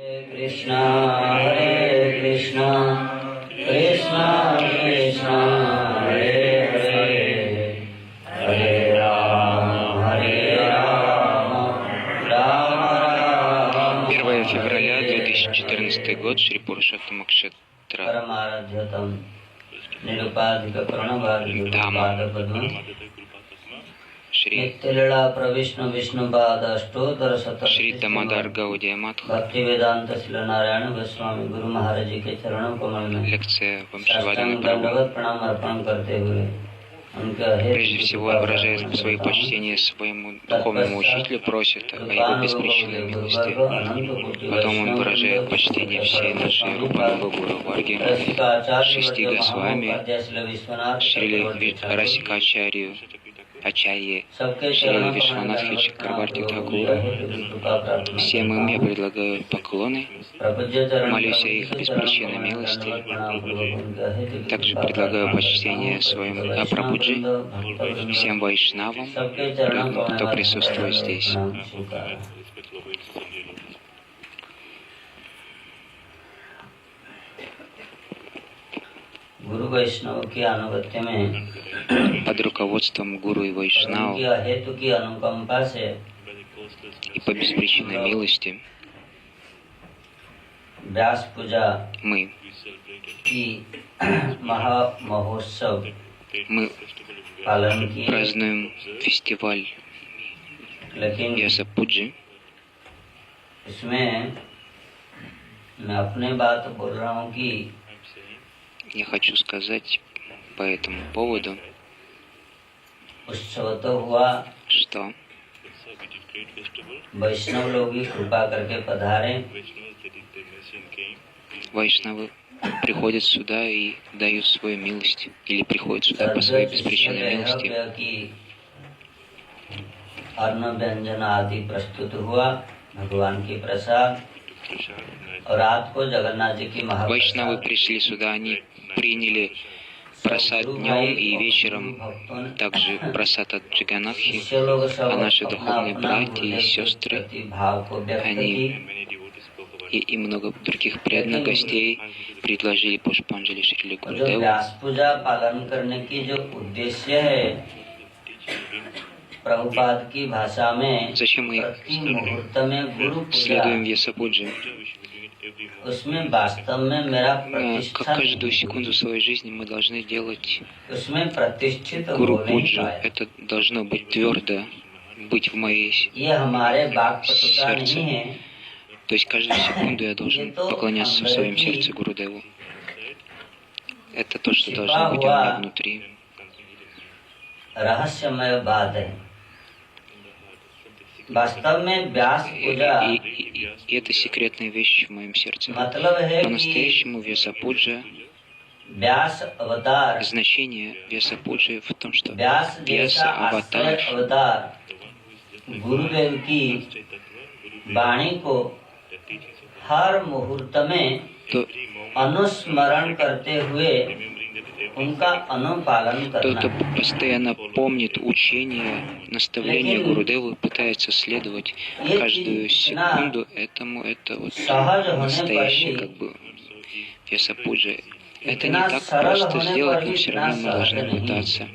Krishna Hare Krishna Krishna Krishna Hare Hare Hare Rama 1 февраля 2014 год, Шри Пурушоттама Макшетра. Дхамма. Шри Дамодар Гаудия Матха. Лекция Вамшивадана Прабху. Прежде всего он выражает свои почтения своему духовному учителю, просит о его беспричинной милости. Потом он выражает почтение всей нашей Рупануга Гуру Варги, Шести Госвами, Шрили Расикачарью, Ачарье, Шрили Вишванатхи Чакраварти Тхакуру. Всем им я предлагаю поклоны, молюсь о их беспричинной милости. Также предлагаю почтение своим Прабхуджи, всем вайшнавам, кто присутствует здесь. Под руководством гуру и вайшнав и по беспричинной милости мы празднуем фестиваль Вьясапуджи. Я хочу сказать по этому поводу, что вайшнавы приходят сюда и дают свою милость, или приходят сюда по своей беспричинной милости. Вайшнавы пришли сюда, они приняли прасад днем и вечером, также прасад от Джаганатхи, а наши духовные братья и сестры, они и много других преданных гостей предложили Пушпанджали Шрили Гурудеву. Зачем мы следуем Вьясапуджи? Как каждую секунду своей жизни мы должны делать Гуру Пуджу. Это должно быть твердо, быть в моей сердце. То есть каждую секунду я должен поклоняться в своем сердце Гурудеву. Это то, что должно быть у меня внутри. И это секретная вещь в моем сердце. По-настоящему Вьясапуджа, значение Вьясапуджи в том, что Вьяса аватар тот, кто постоянно помнит учение, наставления Гурудевы, пытается следовать каждую секунду этому, это вот настоящее, как бы, Вьясапуджа. Это не так просто сделать, но все равно мы должны пытаться.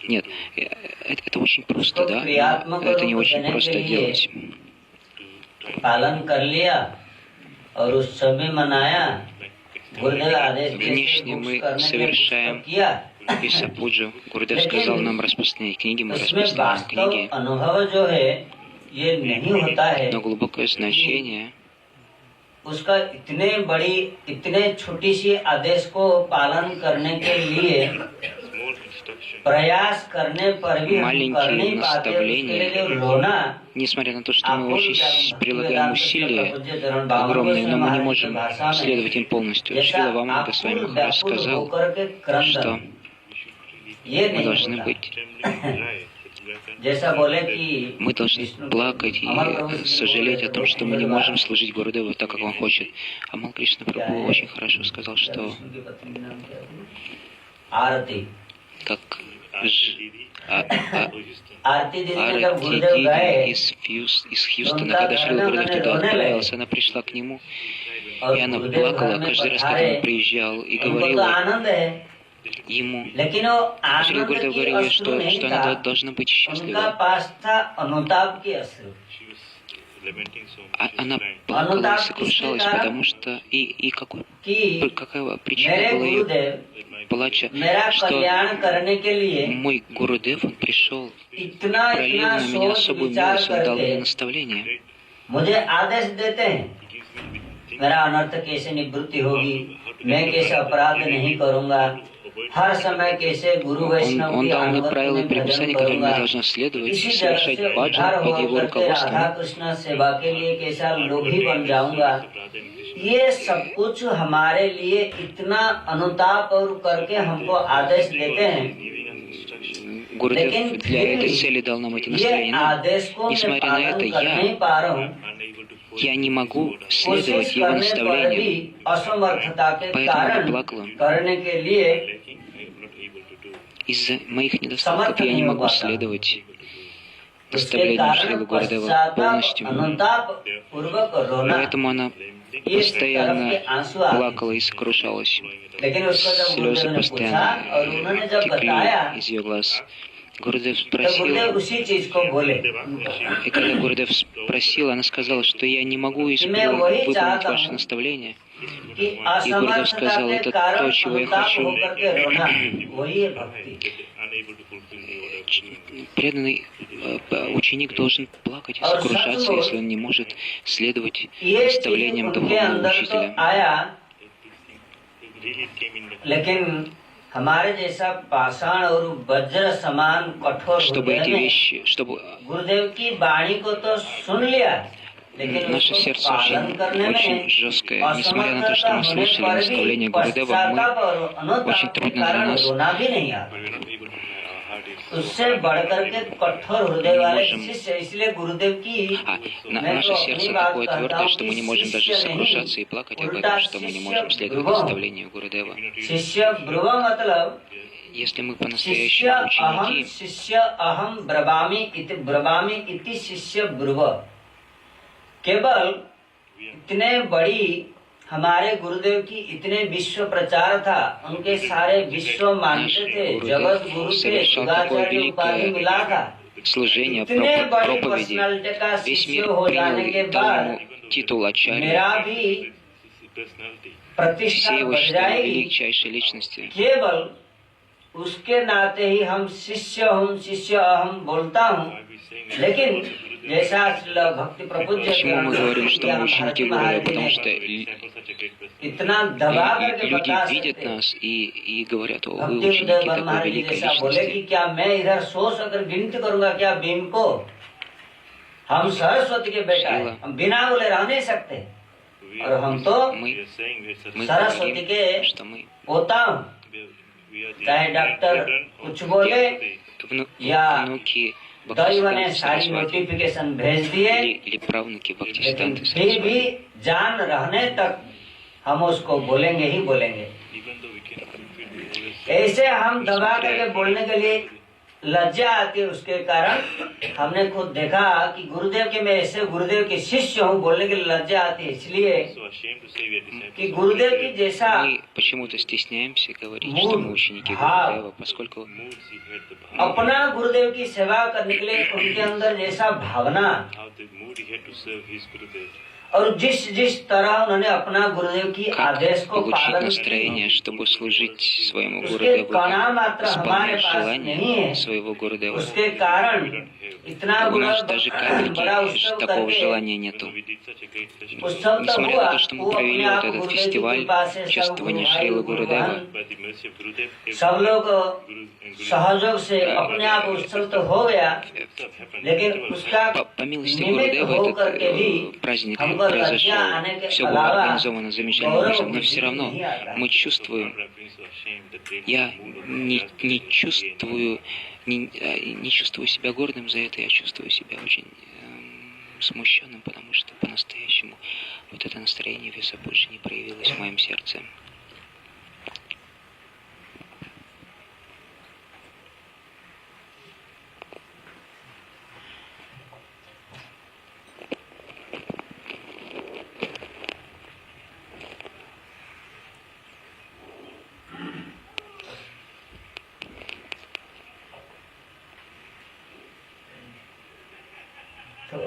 Нет, это очень просто, да, но это не очень просто делать. Внешне мы совершаем Вьясапуджу. Гурудев сказал нам распространять книги, мы распространяем книги. Но глубокое значение маленькие наставления, несмотря на то, что мы очень прилагаем усилия огромные, но мы не можем следовать им полностью. Шрила Вамана Госвами Махарадж сказал, что мы должны быть... Мы должны плакать и сожалеть о том, что мы не можем служить Гурудеву так, как он хочет. Амал Кришна Прабху очень хорошо сказал, что как आरती दीदी ने जब Арати गुरुदेव गए Диди из Хьюстона, когда Шрила Гурудев туда отправился, она пришла к нему, और и она गुरुदेव घर плакала में каждый раз, когда पधारे, он приезжал, и उनको तो говорила आनंद है, ему, लेकिन वो Шрила आनंद Гурудев की говорил ей, अश्रु नहीं что था, она должна быть उनका счастлива. पास था अनुताप की अश्रु। Она плакала и сокрушалась, потому что какая причина मेरे была ее गुरुदेव плача, मेरा что कल्याण करने के लिए мой Гурудев, он пришел, इतना пролил इतना на меня सोच особую विचार милость, он дал мне करके наставление. मुझे आदेश देते हैं, मेरा अनर्थ कैसे निवृत्ति होगी, मैं कैसे अपराध नहीं करूंगा, हर समय कैसे गुरु वैष्णव Он की дал мне अनुगत्य правила में и भजन предписания, которым करूंगा, я должна следовать, इसी तरह совершать से баджан उद्धार под его होकर के राधा руководством. कृष्ण सेवा के लिए कैसा लोभी बन जाऊंगा। ये सब कुछ हमारे लिए इतना अनुताप और करके हमको आदेश देते हैं, Гурудев для этой цели дал нам эти ये наставления. Но, आदेश को मैं несмотря на पालन это, कर नहीं पा रहा हूँ, я не могу कोशिश следовать его करने पर भी наставлениям. असमर्थता के Поэтому कारण я плакала. करने के लिए Из-за моих недостатков я не могу следовать उसके наставлениям कारण Шрилы Гурудева पश्चाताप полностью. अनुताप पूर्वक रोना, Поэтому она постоянно плакала и сокрушалась. लेकिन उसको जब Слезы गुरुदेव ने पूछा और постоянно उन्होंने जब बताया текли из ее глаз. Гурудев तो спросил, गुरुदेव उसी चीज को बोले и когда Гурудев спросил, она сказала, что я не могу выполнить ваше наставление. कि И Гурудев сказал, असमर्थता के это कारण то, чего я अनुताप хочу. होकर के रोना, वही है भक्ति। Преданный ученик должен плакать и сокрушаться, если он не может следовать ये चीज наставлениям उनके духовного अंदर तो учителя. आया, लेकिन हमारे जैसा पाषाण और वज्र समान कठोर Чтобы हृदय эти ने вещи, чтобы गुरुदेव की वाणी को तो सुन लिया, लेकिन наше उसको сердце पालन करने очень में жесткое. Несмотря на то, что असमर्थता мы होने слышали पर наставления भी Гурудева, पश्चाताप और очень अनुताप के трудно для कारण нас. रोना भी नहीं आता। उससे बढ़कर के कठोर हृदय वाले शिष्य, इसलिए गुरुदेव की Наше сердце такое твердое, что мы не можем даже сокрушаться и плакать об этом, что мы не можем следовать наставлению Гурудева. शिष्य ब्रुव मतलब Если мы शिष्य по-настоящему अहम ученики, शिष्य अहम ब्रवामी इति शिष्य ब्रुव, केवल इतने बड़ी हमारे गुरुदेव की इतने विश्व प्रचार था, उनके सारे विश्व मानते थे, जगत गुरु थे, सुधाचार्य उपाधि मिला था, служение, इतने बड़ी проповеди, पर्सनालिटी का весь शिष्य мир हो जाने के принял, дал बाद ему титул ачарья. मेरा भी प्रतिष्ठा Все его बढ़ считали जाएगी, величайшей личностью. केवल उसके नाते ही हम शिष्य अहम बोलता हूँ, लेकिन जैसा भक्ति प्रपूज्य Почему мы говорим, что мы ученики Гурудева? Потому что इतना दबा करके люди बता видят सकते हैं। нас и говорят, о, вы भक्ति ученики उदय такой महाराज जी великой जैसा बोले कि личности. क्या मैं इधर सोच अगर गिनती करूंगा क्या भीम को, हम सरस्वती के बेटा हैं, हम बिना बोले रह नहीं सकते, और हम तो Мы सरस्वती говорим, के что мы पोता हूँ, चाहे डॉक्टर कुछ बोले या внуки दैव ने Бхактисиданты सारी Сарасвати नोटिफिकेशन भेज दिए, или правнуки लेकिन Бхактисиданты फिर भी Сарасвати. जान रहने तक हम उसको बोलेंगे ही बोलेंगे। ऐसे हम दबा करके बोलने के लिए लज्जा आती है, उसके कारण हमने खुद देखा कि गुरुदेव के मैं ऐसे गुरुदेव के शिष्य हूँ, बोलने के लिए लज्जा आती है, इसलिए कि गुरुदेव की जैसा Мы почему-то стесняемся говорить, что мы ученики Гурудева, поскольку अपना गुरुदेव की सेवा करने के लिए उनके अंदर जैसा भावना और जिस तरह उन्होंने अपना गुरुदेव की आदेश как को получить पालन настроение, чтобы служить своему उसके Гурудеву, कणा मात्र हमारे исполнять पास नहीं желания है, своего Гурудева. उसके कारण इतना У बड़ा нас даже капельки такого желания нету. उत्सव तो Несмотря हुआ, на то, что мы वो провели अपने вот आप этот गुरुदेव की фестиваль कृपा से सब чествования गुरु Шрилы भाई, Гурудева, सब लोग सहयोग से अपने आप उत्सव तो हो गया, लेकिन उसका по милости निमित्त Гурудева होकर के भी этот праздник हमको लज्जा произошел. आने के Все было अलावा организовано замечательным गौरव образом, но बुद्धि все равно नहीं आता। мы чувствуем, я не чувствую, не чувствую себя гордым за это, я чувствую себя очень смущенным, потому что по-настоящему вот это настроение веса больше не проявилось в моем сердце. तो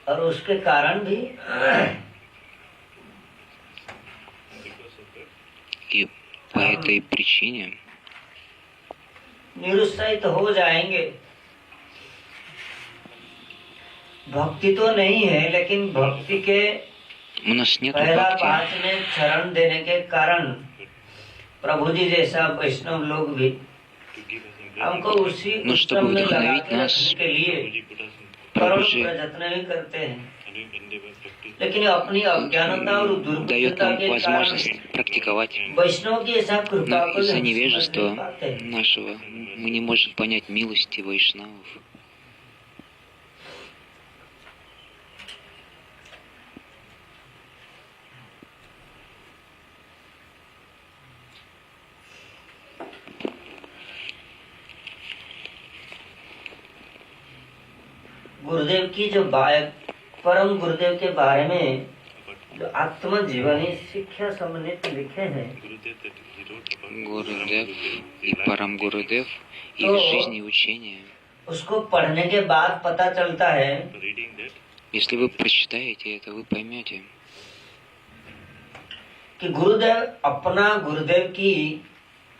और उसके कारण भी И по этой причине निरुत्साहित हो जाएंगे। भक्ति तो नहीं है, लेकिन भक्ति के у нас нет पहला भक्ति. 5 में चरण देने के कारण प्रभु जी जैसा वैष्णव लोग भी हमको उसी Ну, उत्तम чтобы में लगा вдохновить के нас, रखने के लिए Прабhu करोड़ जी प्रयत्न भी करते हैं, लेकिन अपनी अज्ञानता और дает दुर्बुद्धता нам के कारण возможность практиковать. वैष्णव की ऐसा कृपा Но को из-за हम समझ невежества नहीं पाते। нашего мы не можем понять милости вайшнавов. गुरुदेव की जो परम गुरुदेव के बारे में जो आत्मजीवनी शिक्षा संबंधित लिखे हैं, Гурудев и Парам Гурудев, их तो жизнь и учение. उसको पढ़ने के बाद पता चलता है Если вы прочитаете это, вы поймете, कि गुरुदेव अपना गुरुदेव की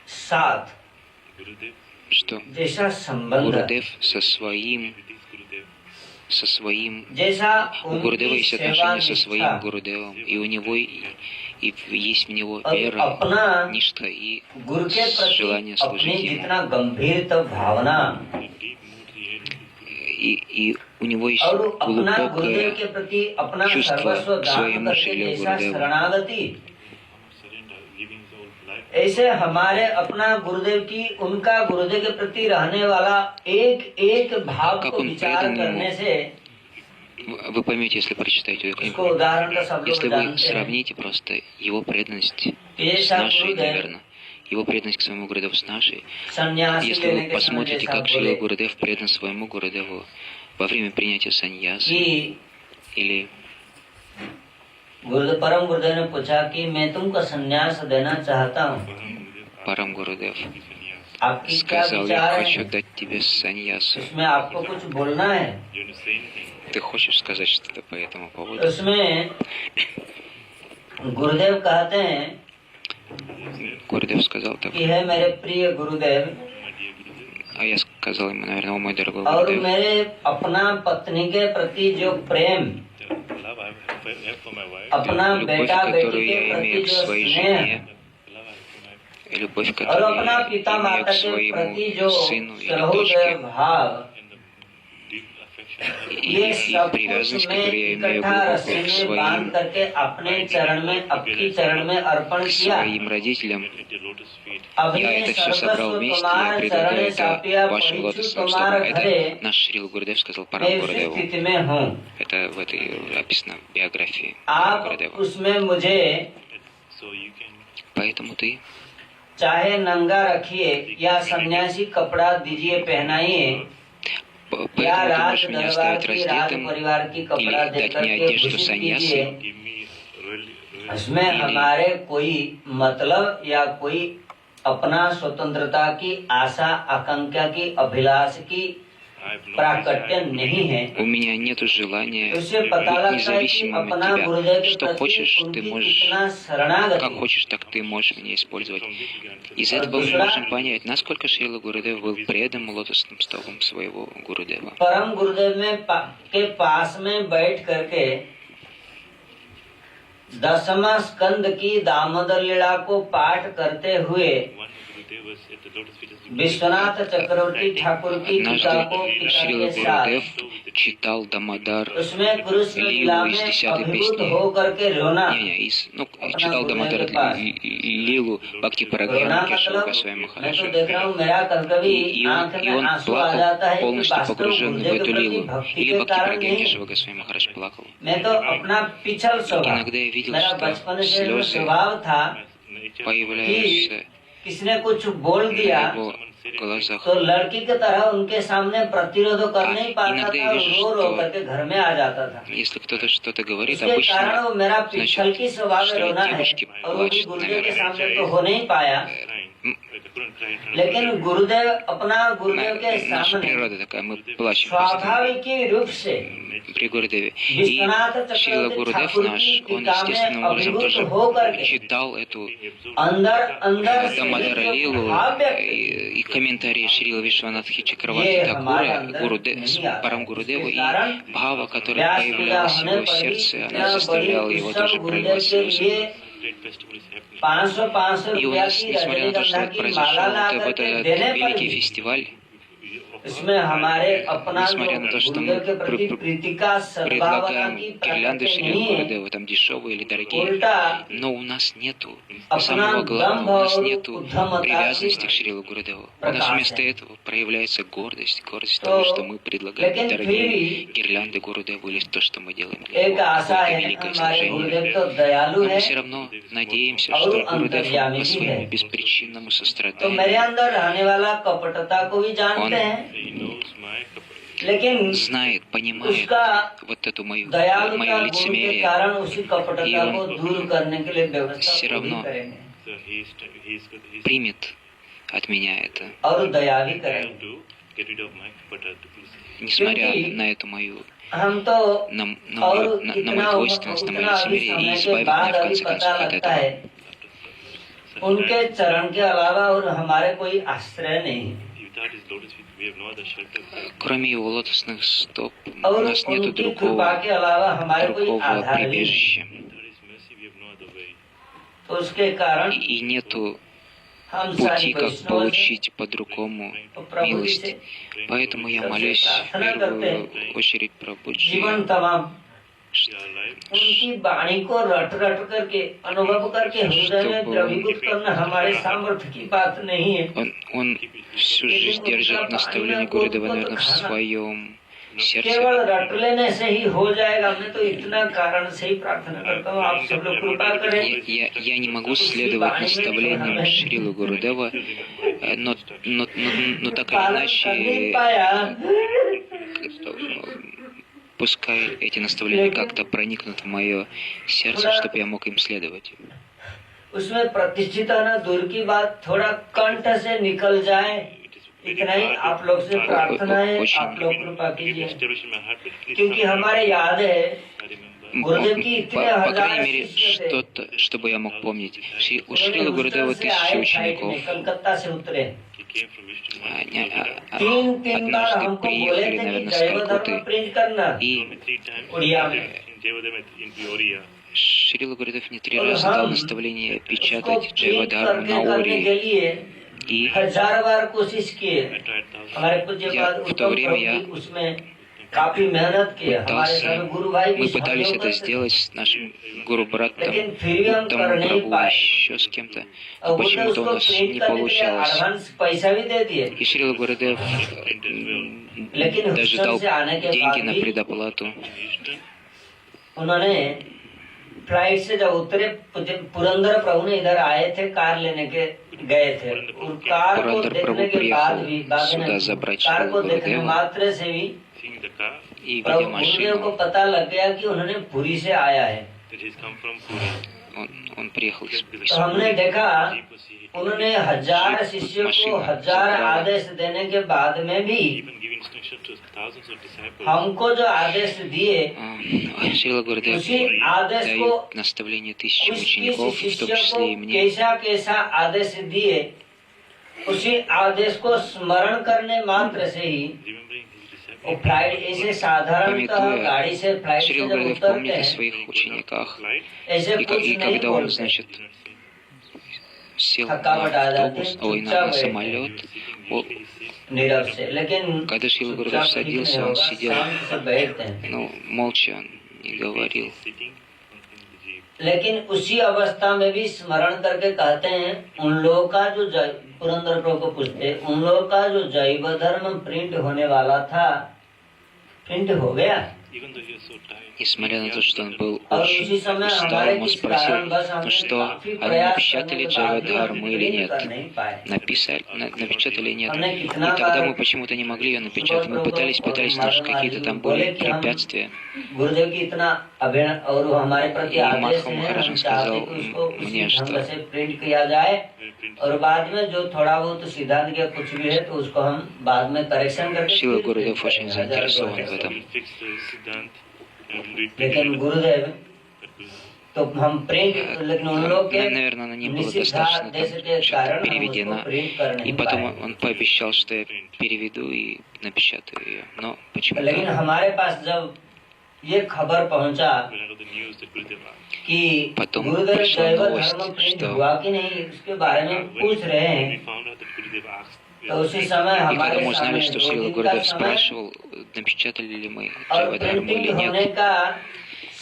साथ что जैसा संबंध, Гурудев со своим जैसा у Гурудева उनकी есть सेवा отношения со निष्ठा своим Гурудевом, и у него и есть в него और вера, अपना ништа и गुरु के желание प्रति अपनी служить ему. जितना गंभीर भावना И у него есть और अपना गुरुदेव के глубокое प्रति अपना чувство सर्वस्व к दान своему करके Шриле जैसा Гурудеву. शरणागति, ऐसे हमारे अपना गुरुदेव की उनका गुरुदेव के प्रति रहने वाला एक एक भाव Как को он विचार предан करने ему. से, Вы поймете, если прочитаете эту इसको книгу. उदाहरण तो सब लोग Если вы जानते हैं, сравните просто его преданность с ऐसा нашей, गुरुदेव наверное, его преданность к своему Гурудеву с нашей, सन्यासी если लेने вы के समय посмотрите, जैसा как Шрила बोले Гурудев предан своему Гурудеву во время принятия саньясы, कि или गुरुदेव परम गुरुदेव ने पूछा कि मैं तुमको संन्यास देना चाहता हूँ, Парам Гурудев आपकी क्या сказал: विचार я है, хочу дать тебе саньясу. इसमें आपको कुछ बोलना है? Ты хочешь сказать что-то по этому поводу? उसमें गुरुदेव कहते हैं Гурудев сказал так, कि है मेरे प्रिय गुरुदेव, а я сказал ему, наверное: о мой дорогой और Гурудев, मेरे अपना पत्नी के प्रति जो प्रेम, अपना любовь, बेटा बेटी которую के я प्रति имею к जो своей स्नेह, жене, любовь, और которую अपना я पिता имею माता к के प्रति своему जो сыну или सहोदय дочке, भाव, ये и सब привязанность, कुछ मैं которую я имею इकट्ठा रस्सी к में बांध своим, करके अपने चरण में, आपकी चरण में अर्पण к किया। своим родителям. अभी Я это все सर्वस्व собрал вместе, я तुम्हार предлагаю चरण это सापिया вашим परिचु лотосным तुम्हार стопам. घरे, Это наш Шрила Гурудев сказал मैं Парам उसी Гурудеву. स्थिति में हूँ। Это в этой описано в биографии Парам आप Гурудева. उसमें मुझे Поэтому ты चाहे नंगा रखिए या सन्यासी कपड़ा दीजिए पहनाइए, या Поэтому ты राज можешь меня दरबार оставить की राज раздетым परिवार की कपड़ा или दे дать мне करके одежду भूषित саньясы, कीजिए, इसमें हमारे कोई मतलब या कोई अपना स्वतंत्रता की आशा आकांक्षा की अभिलाष की प्राकट्य नहीं है। у меня нет желания उससे पता быть लगता है कि независимым अपना от गुरुदेव тебя. के Что प्रति хочешь, ты उनकी можешь, कितना как शरणागति। хочешь, так ты можешь меня использовать. Из этого мы можем понять, насколько Шрила Гурудев был предан лотосным стопам своего Гурудева. परम गुरुदेव में के पास में बैठ करके 10वां स्कंद की दामोदर लीला को पाठ करते हुए विश्वनाथ चक्रवर्ती ठाकुर की पिता को Однажды पिता Шрила के साथ Гурудев читал Дамодар, उसमें कृष्ण लीला Лилу из में 10-й अभिभूत песни. हो करके रोना। Читал Дамодар Лилу Бхакти रोना Парагьяна Кешава मतलब Госвами मैं तो Махараджа. देख रहा हूँ मेरा कभी И आंख он में आंसू आ плакал, जाता है कि полностью वास्तव погруженный в गुरुदेव эту के प्रति лилу. भक्ति Или के Бхакти कारण Парагьяна नहीं, Кешава Госвами Махарадж плакал. मैं तो अपना पिछल स्वभाव, Иногда я видел, मेरा что बचपन से जो слезы स्वभाव था появляются किसने कुछ बोल दिया на его глазах. तो लड़की की तरह उनके सामने प्रतिरोध कर नहीं पाता иногда था, я вижу, रो रो что करके घर में आ जाता था। Если кто-то что-то говорит, इसके कारण वो обычно, मेरा значит, हल्की स्वभाव में что रोना है девушки और वो भी плачут, गुरुदेव के наверное. सामने तो हो नहीं पाया, लेकिन गुरुदेव अपना गुरुदेव के Наша सामने природа такая, мы плачем постоянно स्वाभाविक रूप से при Гурудеве. И विश्वनाथ Шрила चक्रवर्ती Гурудев ठाकुर наш, की он टीका में естественным образом अभिभूत тоже होकर читал эту अंदर अंदर से Дамадара जो Лилу भाव व्यक्त и комментарии Шрила Вишванатхи Чакраварти ये Такура, हमारे अंदर с नहीं आता। Парам Гурудеву, इसके и कारण бхава, которая व्यास पूजा появлялась в होने его पर भी сердце, इतना она заставляла बड़ी его उत्सव тоже गुरुदेव проливать के слезы. लिए 500 И у रुपया нас, की несмотря на то, что रजनीगंधा это की произошло, माला ला вот करके этот देने पर великий भी фестиваль, इसमें हमारे अपना जो несмотря на то, что गुरुदेव мы के प्रति प्रीति का सद्भावना предлагаем की гирлянды प्रकृति Шрила नहीं है, Гурудева, там дешевые или дорогие, उल्टा но у нас нету अपना самого главного, у нас दम्भ और нету उद्धमता привязанности की к Шрилу Гурудеву. У нас प्रकाश вместо है। этого проявляется гордость तो того, что мы предлагаем लेकिन फिर дорогие भी гирлянды Гурудеву или то, что мы делаем для एक него, आशा какое-то है, великое हमारे служение. गुरुदेव तो दयालु Но мы है, все равно надеемся, और что Гурудев अंतर्यामी по भी своему है। беспричинному तो состраданию, मेरे अंदर रहने वाला कपटता को भी जानते Он हैं, लेकिन знает, понимает उसका вот эту мое दयालुता गुण के лицемерие, कारण उसी कपटता И он को दूर करने के लिए व्यवस्था все खुद ही равно करेंगे примет от меня это, और दया भी करेंगे, несмотря क्योंकि на эту мою, हम तो на और мою कितना двойственность, на उतना мое अभी лицемерие, समय и के избавит बाद меня в अभी конце पता концов от लगता этого. है उनके चरण के अलावा और हमारे कोई आश्रय नहीं है, Кроме его лотосных стоп, у और нас нету उनकी कृपा के другого अलावा हमारे कोई другого आधार नहीं है। прибежища. तो उसके कारण И нету हम सारी пути, как वैष्णव से получить по-другому милость. Поэтому я молюсь в первую очередь Прабхуджи, जीवन तमाम उनकी वाणी को रट रट करके अनुभव करके हृदय में द्रवीभूत करना हमारे सामर्थ्य की बात नहीं है, он всю жизнь держит наставление Гурудева, наверное, в своем сердце. केवल रट लेने से ही हो जाएगा। मैं तो इतना कारण से ही प्रार्थना करता हूँ, आप सब लोग कृपा करें। Я не могу следовать наставлениям Шрилы Гурудева, но так или иначе, пускай эти наставления как-то проникнут в мое сердце, чтобы я мог им следовать. उसमें प्रतिष्ठित होना दूर की बात, थोड़ा कंठ से निकल जाए, इतना ही आप लोग से प्रार्थना है, आप लोग कृपा कीजिए, क्योंकि हमारे याद है गुरुदेव की इतने По हजार крайней мере, शिष्य थे, что-то, чтобы я мог помнить. У Шрилы उन्होंने Гурудева ऊपर से 1000 आए учеников. फ्लाइट में, कलकत्ता से उतरे, Они तीन बार однажды हमको बोले приехали, थे कि наверное, с जैव धर्म Калкутты, प्रिंट करना и उड़िया में, Шрила Гурудев мне 3 और раза дал हम наставление उसको печатать प्रिंट Джайвадхарму करके на करने के Ори. लिए И 1000 बार कोशिश किए। हमारे पूज्य Я पाद в то उत्तम время प्रभु я जी उसमें काफी मेहनत की, हमारे пытался, सब गुरु भाई भी мы пытались सहयोग это करते थे। сделать с нашим гуру-братом, लेकिन फिर भी हम Уттам कर नहीं Прабhu, पाए, еще с кем-то. और Но गुरुदेव почему-то у उसको нас प्रिंट не करने के लिए получалось. एडवांस पैसा भी दे दिए, И Шрила Гурудев लेकिन даже हुस्टन дал से आने के बाद деньги на भी предоплату. उन्होंने फ्लाइट से जब उतरे, पुरंदर प्रभु ने इधर आए थे, कार लेने के गए थे, और कार को Пурандара देखने Прабhu के बाद приехал भी बाद сюда में забрать कार को Шрилу देखने Гурудева, मात्र से भी и प्रभु видя गुरुदेव को машину, पता लग गया कि उन्होंने पुरी से आया है। он приехал из तो हमने देखा उन्होंने 1000 शिष्यों को 1000 आदेश देने के बाद में भी हमको जो आदेश दिए, Шрила Гурудев उसी आदेश को дает наставление 1000 उस учеников, किसी в том शिष्य числе को и мне. कैसा कैसा आदेश दिए, उसी आदेश को स्मरण करने मात्र से ही वो फ्लाइट ऐसे साधारणतः गाड़ी से फ्लाइट से Шрила जब Гурудев उतरते помнит о हैं, своих учениках, ऐसे и कुछ नहीं когда он, बोलते, значит, сел थकावट на आ जाती автобус, है, на चुपचाप самолет, नीरव से, लेकिन когда Шрила Гурудев चुपचाप ठीक नहीं садился, он होगा, сидел, शांत से बैठते हैं। ну, молча, он не говорил. लेकिन उसी अवस्था में भी स्मरण करके कहते हैं, उन लोगों का जो पुरंदर प्रभु को पूछते, उन लोगों का जो जैव धर्म प्रिंट होने वाला था, प्रिंट हो गया। Несмотря на то, что он был और очень उसी समय устал, हमारे он किस спросил, कारणवश ну हमने что, काफी они प्रयास напечатали करने के बाद भी Джавадхарму हम или पूरी нет? कर नहीं पाए। Напечатали нет. हमने И कितना тогда बार мы почему-то не могли ее напечатать. Мы सुबह пытались, प्रभु और но माधव какие-то जी там बोले были कि हम препятствия. गुरुदेव की इतना अभिनय और वो हमारे प्रति И आदेश Мадхва है, Махарадж हम сказал चाहते कि उसको мне, उसी ढंग что से प्रिंट किया जाए और बाद में जो थोड़ा बहुत सिद्धांत के कुछ भी है तो उसको हम बाद में करेक्शन करके Шила फिर Гурудев print очень करेंगे, 1000 заинтересован в 2000 этом. लेकिन गुरुदेव तो हम प्रिंट लेकिन उन लोग के Наверное, она не была निश्चित достаточно देश там के что-то कारण हम उसको переведена. प्रिंट कर И नहीं потом पाए। он пообещал, что я переведу и напечатаю ее. Но लेकिन почему-то हमारे पास जब ये खबर पहुंचा कि Потом गुरुदेव пришла दैव новость, धर्म प्रिंट что हुआ कि नहीं उसके बारे में पूछ रहे हैं, तो उसी समय И когда हमारे мы узнали, सामने что 2 Шрила दिन का Гурудев समय спрашивал, напечатали ли мы और Джавадхарму или प्रिंटिंग होने нет, का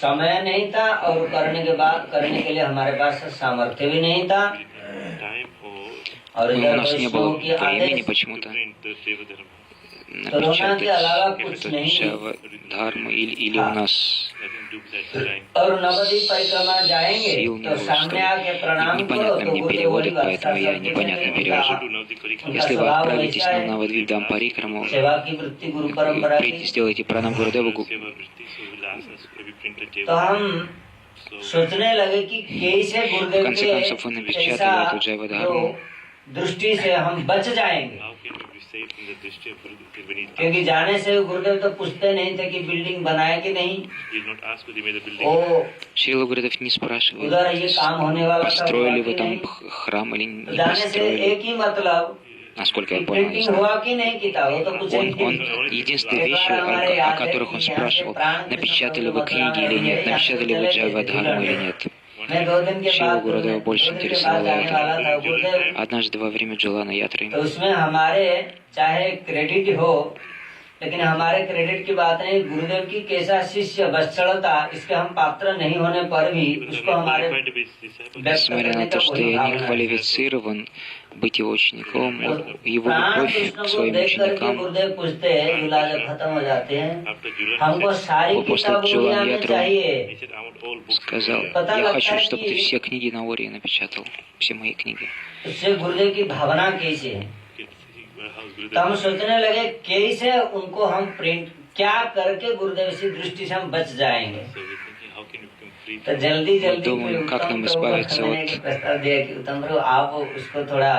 समय नहीं था और करने के लिए हमारे पास सामर्थ्य भी नहीं था और у इधर нас не वैष्णवों было की времени आदेश почему-то कोरोना के अलावा напечатать कुछ эту नहीं थी। Джавадхарму или у нас और नवद्वीप परिक्रमा जाएंगे сил не तो было, सामने आके что प्रणाम करो непонятно तो мне गुरुदेव переводят, वही поэтому я बात непонятно उनका перевожу. उनका Если вы स्वभाव отправитесь वैसा на है, Навадвидам Парикраму, सेवा की वृत्ति गुरु परंपरा की, сделайте пранам Гурудеву, तो हम सोचने लगे कि कैसे в गुरुदेव конце концов вы के напечатали ऐसा эту Джавадхарму. जो दृष्टि से हम बच जाएंगे, क्योंकि जाने से गुरुदेव तो पूछते नहीं थे कि बिल्डिंग बनाए कि नहीं, वो Шрила Гурудев не спрашивает, उधर ये काम होने वाला था построили हुआ вы कि там नहीं। храм или तो не जाने से построили. एक ही मतलब Насколько я कि понял, प्रिंटिंग если हुआ कि नहीं किताब वो तो он, पूछेंगे। единственная вещь, о которых он спрашивал, напечатали вы книги или нет, напечатали вы Джавадхарму или нет. मैं 2 दिन के Шрила बाद Гурудева больше 2 दिन के बाद интересовало जाने वाला था это. गुरुदेव, Однажды во время Джулана Ятры तो उसमें हमारे चाहे क्रेडिट हो, लेकिन हमारे क्रेडिट की बात नहीं, गुरुदेव की कैसा शिष्य वत्सलता इसके हम पात्र नहीं होने पर भी उसको हमारे व्यक्त несмотря करने на का то, что कोई я भाव не नहीं। कवалифицирован быть его учеником, его प्राण любовь कृष्ण к को своим देख करके ученикам, गुरुदेव पूछते हैं, जुला जब खत्म हो जाते हैं, हमको सारी после किताब Джулан उड़िया में Ятры चाहिए। сказал, पता я लगता хочу, है чтобы ты कि все книги на Ории напечатал, все мои книги. उससे गुरुदेव की भावना कैसे है, तो हम सोचने लगे कैसे उनको हम प्रिंट क्या करके गुरुदेव की दृष्टि से हम बच जाएंगे। तो जल्दी Вот думаем, как нам избавиться от... प्रस्ताव दिया कि उत्तम प्रभु आप उसको थोड़ा,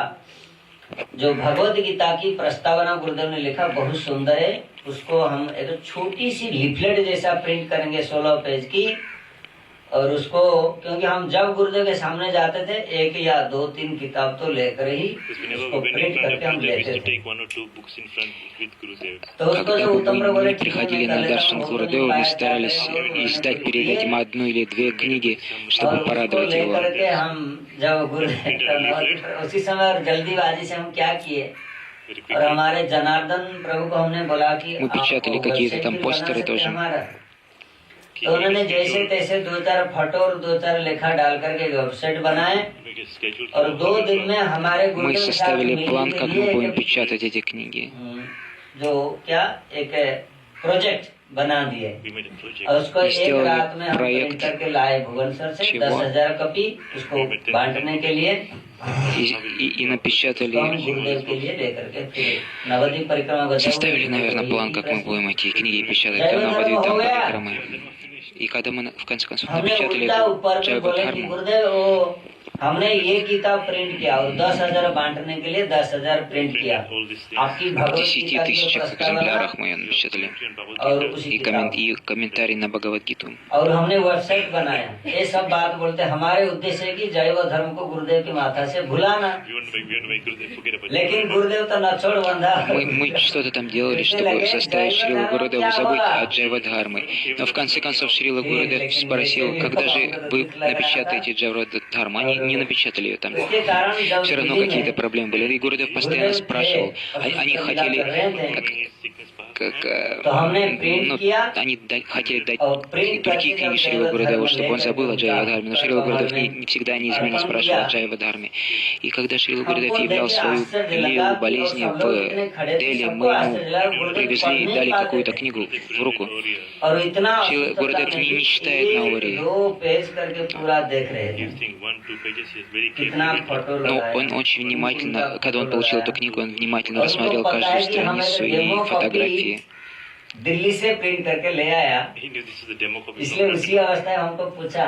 जो भगवत गीता की प्रस्तावना गुरुदेव ने लिखा बहुत सुंदर है, उसको हम एक छोटी सी लिफलेट जैसा प्रिंट करेंगे 16 पेज की, और उसको क्योंकि हम जब गुरुदेव के सामने जाते थे 1 या 2-3 किताब तो लेकर ही उसको प्रिंट करके हम लेते थे। तो उसको Когда जो бы उत्तम мы प्रभु не ने приходили на Даршан Гурудева, мы старались издать перед этим 1 или 2 книги, чтобы порадовать его. करके हम जब गुरुदेव उसी समय और जल्दीबाजी से हम क्या किए, और हमारे जनार्दन प्रभु को हमने बोला कि Мы печатали какие-то там постеры тоже. तो उन्होंने जैसे तैसे 2-4 फोटो और 2-4 लेखा डाल करके वेबसाइट बनाए, और 2 दिन में हमारे Мы गुरुदेव के साथ составили मिलने план, के как लिए мы будем एक- печатать эти книги. जो क्या एक प्रोजेक्ट बना दिए, और उसको एक сделали रात में हम проект. प्रिंट करके लाए भुवनेश्वर से Чего? 10,000 कॉपी उसको बांटने के लिए, И तो हम напечатали, गुरुदेव के लिए लेकर के फिर नवद्वीप परिक्रमा को составили, наверное, план, как мы будем эти книги печатать до Навадвитам Парикрамы. И когда мы в конце концов हमने напечатали उल्टा эту ऊपर में बोले कि Джавадхарму, गुरुदेव वो हमने ये किताब प्रिंट किया और 10,000 बांटने के लिए 10,000 प्रिंट किया, आपकी в भगवत 10 गीता की जो тысячах प्रस्तावना экземплярах мы ее напечатали. और उसी И, किताब и комментарий на Бхагавадгиту. और हमने वेबसाइट बनाया। ये सब बात बोलते हमारे उद्देश्य है कि जैव धर्म को गुरुदेव की माथा से भुलाना, लेकिन गुरुदेव तो न छोड़ बंधा। Мы что-то там делали, чтобы заставить Шрила Гурудева забыть о Джавадхарме. Но в конце концов Шрила Гурудев спросил, когда же вы напечатаете Джавадхарму. Они не напечатали ее там. इसके कारण जब Все равно दिल्ली какие-то में проблемы были. И Гурудев постоянно спрашивал. Они хотели, как तो हमने प्रिंट ну, किया они хотели дать और и प्रिंट другие करके книги जब Шрила जैव Гурудева, धर्म чтобы он लेकर забыл о Джайва Дхарме. Но Шрила Гурудев में всегда неизменно अर्पण спрашивал किया, о Джайва Дхарме. И когда Шрила Гурудев हमको являл देख के свою आश्चर्य लगा лилу कि और болезни सब लोग इतने в खड़े थे, Дели, सबको мы ему आश्चर्य लगा, गुरुदेव पढ़ привезли и नहीं дали पाते какую-то थे। книгу в руку. और इतना Шрила अस्वस्थता Гурудев में не कि мечтает на एक Ории. दो पेज करके पूरा देख रहे थे, Gives thing 1-2 pages, he is very कितना carefully फोटो Но लगाया, он очень внимательно, उनका когда он फोटो получил लगाया। эту книгу, он внимательно और рассмотрел उनको पता каждую है कि हमें страницу и डेमो фотографии. कॉपी दिल्ली से प्रिंट करके ले आया, He knew this is the demo copy. इसलिए उसी अवस्था में हमको पूछा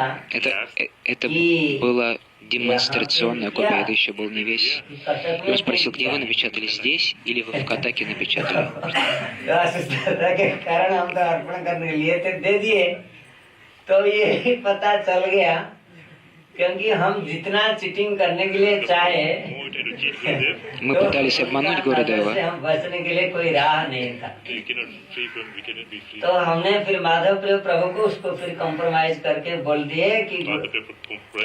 Это कि была демонстрационная копия, это еще был не весь. कटक И он спросил, где вы напечатали, здесь или вы в Катаке напечатали? अस्वस्थता के कारण हम तो अर्पण करने लिए थे, दे दिए, तो ये पता चल गया क्योंकि हम जितना चीटिंग करने के लिए चाहे More try to cheat Gurudev. Мы пытались обмануть Гурудева. से हम बचने के लिए कोई राह नहीं था। We cannot be free. तो हमने फिर माधव प्रिय प्रभु को उसको फिर कॉम्प्रोमाइज करके बोल दिए कि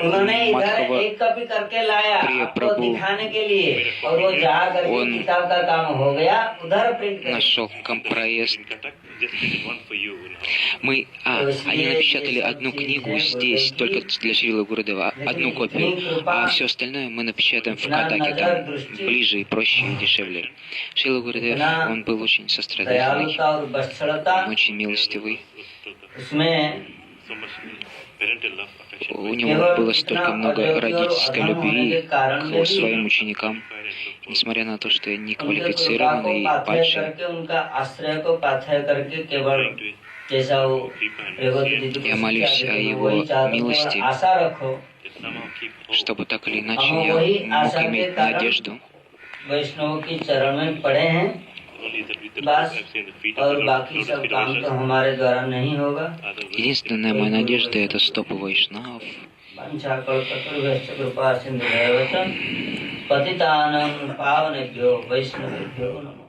उन्होंने इधर माधव एक कॉपी करके लाया प्रिय आपको प्रभु दिखाने के लिए, और वो जा करके उन- किताब का काम हो गया, उधर प्रिंट कर Нашел компромисс. In Katak, just printed one for you now. Они напечатали одну книгу здесь, только для Шрилы Гурудева, одну копию, а все остальное мы напечатаем в Катаке, там ближе и проще и дешевле. Шрила Гурудев, он был очень сострадательный, दयालुता और वत्सलता он очень милостивый. उसमें So much parental love, affection. У него было столько много родительской любви к своим ученикам, несмотря на то, что я не उनके कृपा को квалифицированный и पाथेय падший. करके, उनका आश्रय को पाथेय करके केवल जैसा वो रेवती दीदी को Я молюсь शिक्षा о दी, его वही चाहते हो, милости. आशा रखो। Just somehow keep hope. Чтобы так или иначе я мог иметь надежду. वैष्णव की चरण में पड़े हैं Only that with the बस, I've seen the feet of और the Lord, बाकी Lotus सब feet काम of तो Jesus. हमारे द्वारा नहीं होगा। Otherwise, Единственная моя надежда — это стопы вайшнавов. वंशाकल्पतरुभ्यश्च कृपा सिन्धुभ्यश्च पतितानां पावनेभ्यो वैष्णवेभ्यो नमो।